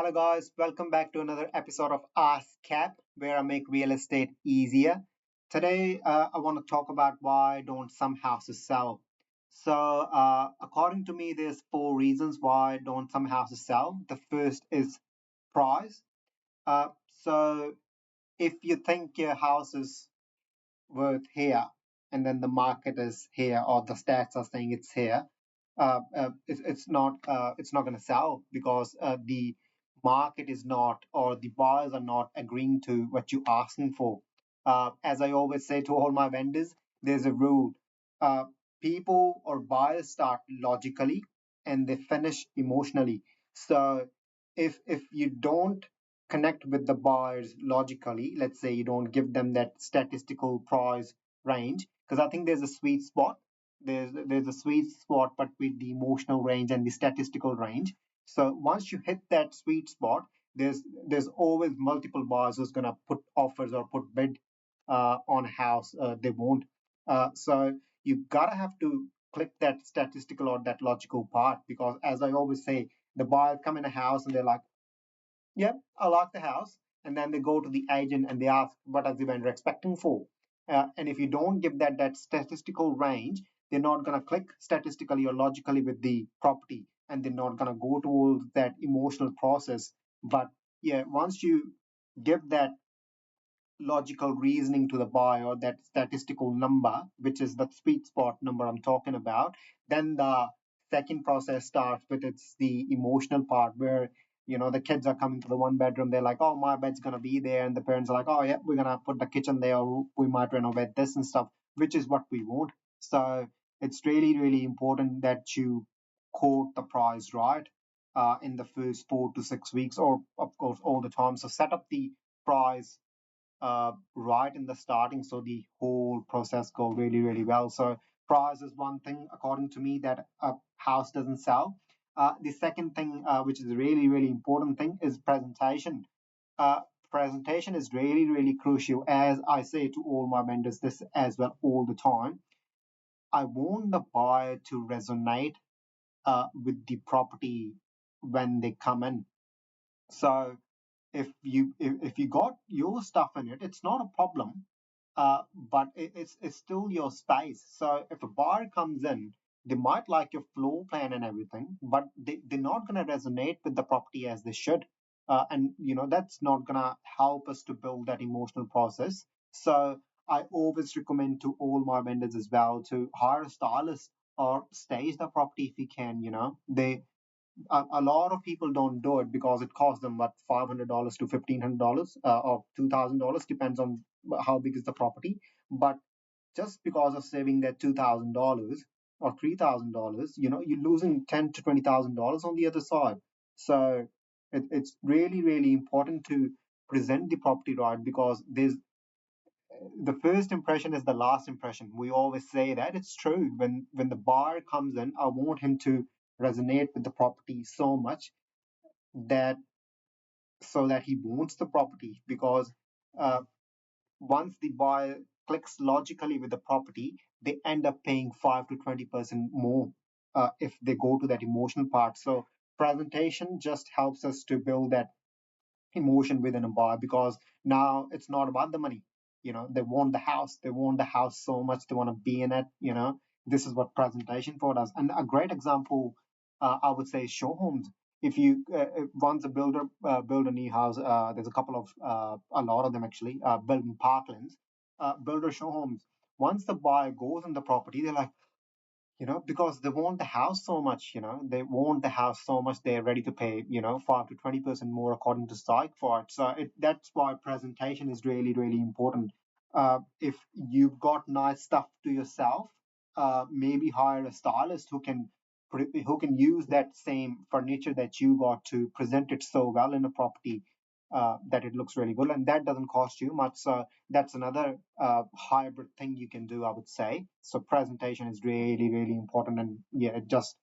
Hello, guys. Welcome back to another episode of Ask Cap, where I make real estate easier. Today, I want to talk about why don't some houses sell. According to me, there's four reasons why don't some houses sell. The first is price. Uh, so, if you think your house is worth here, and then the market is here, or the stats are saying it's here, it's not going to sell because the market is not, or the buyers are not agreeing to what you're asking for. As I always say to all my vendors, there's a rule. Uh, People or buyers start logically and they finish emotionally. So if you don't connect with the buyers logically, let's say you don't give them that statistical price range, because I think there's a sweet spot. There's a sweet spot between the emotional range and the statistical range. So once you hit that sweet spot, there's always multiple buyers who's gonna put offers or put bid on a house they won't. So you gotta have to click that statistical or that logical part, because as I always say, the buyer come in a house and they're like, yep, I like the house. And then they go to the agent and they ask, what is the vendor expecting for? And if you don't give that statistical range, they're not going to click statistically or logically with the property, and they're not going to go to all that emotional process. But yeah, once you give that logical reasoning to the buyer, that statistical number, which is the sweet spot number I'm talking about, then the second process starts with it's the emotional part where the kids are coming to the one bedroom. They're like, oh, my bed's gonna be there, and the parents are like, oh yeah, we're gonna put the kitchen there, or we might renovate this and stuff, which is what we want. So it's really important that you quote the price right in the first 4 to 6 weeks, or of course all the time. So set up the price right in the starting, so the whole process go really well. So price is one thing, according to me, that a house doesn't sell. The second thing, which is a really important thing, is presentation. uh, Presentation is really crucial. As I say to all my vendors this as well all the time, I want the buyer to resonate with the property when they come in. So if you got your stuff in it, it's not a problem. But it's still your space. So if a buyer comes in, they might like your floor plan and everything, but they're not going to resonate with the property as they should. And that's not going to help us to build that emotional process. So I always recommend to all my vendors as well to hire a stylist or stage the property if you can. A lot of people don't do it because it costs them what, $500 to $1,500 or $2,000, depends on how big is the property. But just because of saving that $2,000 or $3,000, you're losing $10,000 to $20,000 on the other side. So it's really important to present the property right, because there's the first impression is the last impression. We always say that. It's true. When the buyer comes in, I want him to resonate with the property so much that so that he wants the property, because uh, once the buyer clicks logically with the property, they end up paying 5 to 20% more if they go to that emotional part. So presentation just helps us to build that emotion within a buyer, because now it's not about the money. They want the house. They want the house so much. They want to be in it. This is what presentation for us. And a great example, I would say, is show homes. If you once a builder build a new house, there's a couple of a lot of them actually building parklands. Builder show homes. Once the buyer goes in the property, they're like, because they want the house so much. They want the house so much, they're ready to pay 5 to 20% more according to site for it. So that's why presentation is really important. If you've got nice stuff to yourself, maybe hire a stylist who can use that same furniture that you got to present it so well in a property, that it looks really good, and that doesn't cost you much. So that's another hybrid thing you can do, I would say. So presentation is really important, and yeah, it just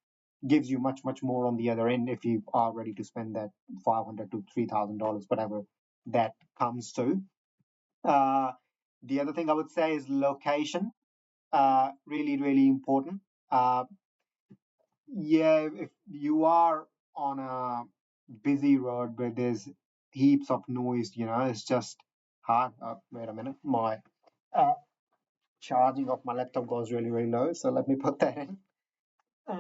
gives you much more on the other end if you are ready to spend that $500 to $3,000, whatever that comes to. uh, the other thing I would say is location. Really important. uh, yeah, if you are on a busy road where there's heaps of noise, it's just hard. Wait a minute, my uh, charging of my laptop goes really, really low, so let me put that in. Uh,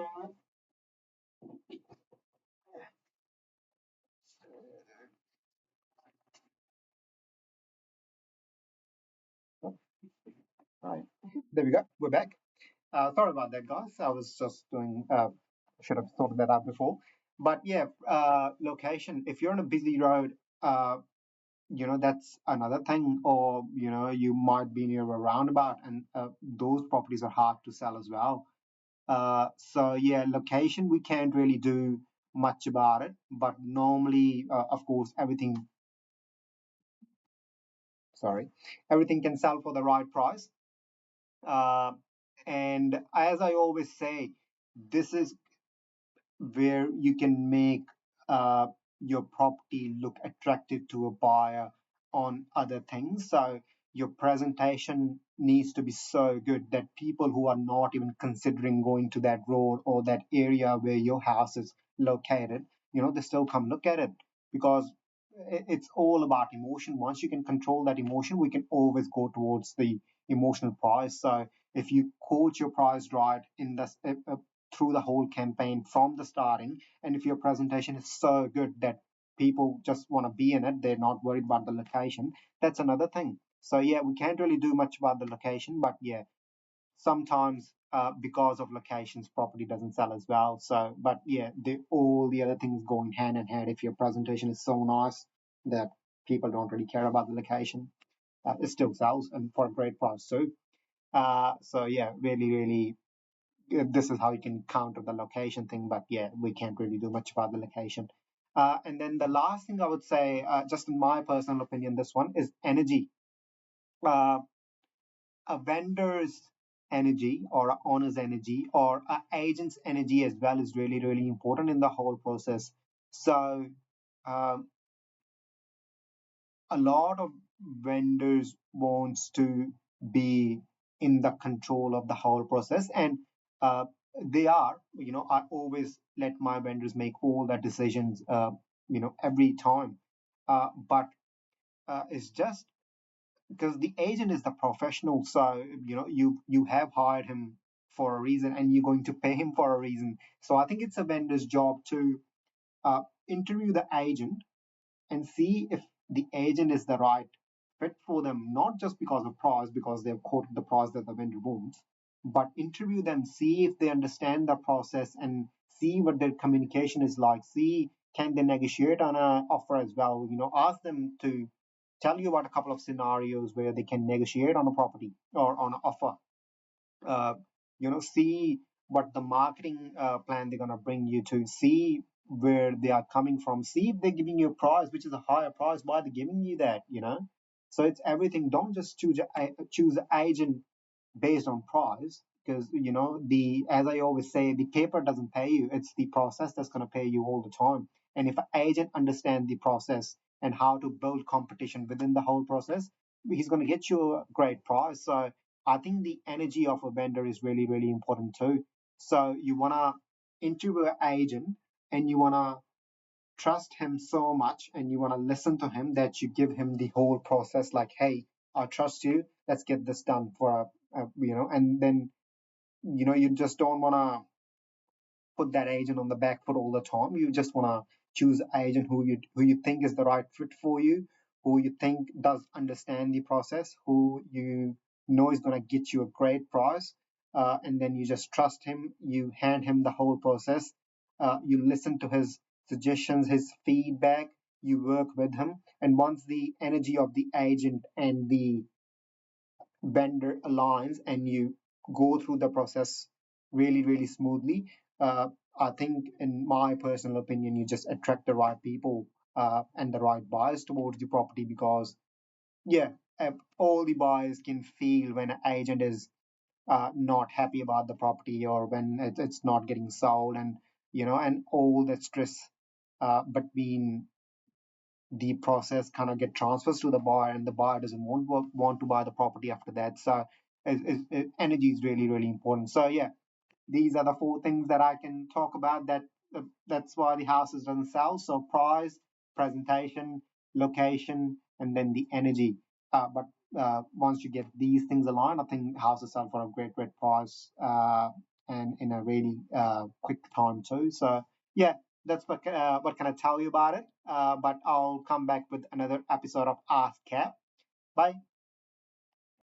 right, there we go. We're back. Sorry about that, guys. I was just doing. Should have sorted that out before. But yeah, location. If you're on a busy road, uh, that's another thing. Or you might be near a roundabout, and those properties are hard to sell as well. So yeah, location we can't really do much about it. But normally, of course, everything can sell for the right price. Uh, and as I always say, this is where you can make uh, your property look attractive to a buyer on other things. So your presentation needs to be so good that people who are not even considering going to that road or that area where your house is located, they still come look at it because it's all about emotion. Once you can control that emotion, we can always go towards the emotional price. So if you quote your price right in the through the whole campaign from the starting. And if your presentation is so good that people just want to be in it, they're not worried about the location, that's another thing. So, yeah, we can't really do much about the location, but yeah, sometimes because of locations, property doesn't sell as well. So, but yeah, all the other things going hand in hand. If your presentation is so nice that people don't really care about the location, it still sells and for a great price too. So yeah, really, really this is how you can counter the location thing. But yeah, we can't really do much about the location. And then the last thing I would say, just in my personal opinion, this one is energy. Uh, a vendor's energy or a owner's energy or a agent's energy as well is really, really important in the whole process. So um, a lot of vendors wants to be in the control of the whole process, and uh, they are, I always let my vendors make all the decisions, every time, but it's just because the agent is the professional. So you have hired him for a reason and you're going to pay him for a reason. So I think it's a vendor's job to interview the agent and see if the agent is the right fit for them, not just because of price, because they've quoted the price that the vendor wants, but interview them, see if they understand the process and see what their communication is like. See, can they negotiate on an offer as well? Ask them to tell you about a couple of scenarios where they can negotiate on a property or on an offer. uh, see what the marketing plan they're going to bring you to, see where they are coming from, see if they're giving you a price which is a higher price, why they're giving you that. So it's everything. Don't just choose an agent based on price, because the as I always say, the paper doesn't pay you, it's the process that's going to pay you all the time. And if an agent understands the process and how to build competition within the whole process, he's going to get you a great price. So I think the energy of a vendor is really, really important too. So you want to interview an agent and you want to trust him so much and you want to listen to him that you give him the whole process, like, hey, I trust you, let's get this done for and then you just don't want to put that agent on the back foot all the time. You just want to choose an agent who you think is the right fit for you, who you think does understand the process, who you know is going to get you a great price, and then you just trust him. You hand him the whole process. You listen to his suggestions, his feedback. You work with him, and once the energy of the agent and the vendor aligns and you go through the process really, really smoothly, uh, I think, in my personal opinion, you just attract the right people and the right buyers towards the property because, yeah, all the buyers can feel when an agent is not happy about the property or when it's not getting sold, and and all that stress between the process kind of get transfers to the buyer, and the buyer doesn't want to buy the property after that. So energy is really, really important. So yeah, these are the four things that I can talk about that that's why the houses doesn't sell. So price, presentation, location, and then the energy. But once you get these things aligned, I think houses sell for a great price, and in a really quick time too. So yeah, that's what can I tell you about it. But I'll come back with another episode of Ask Cap. Bye.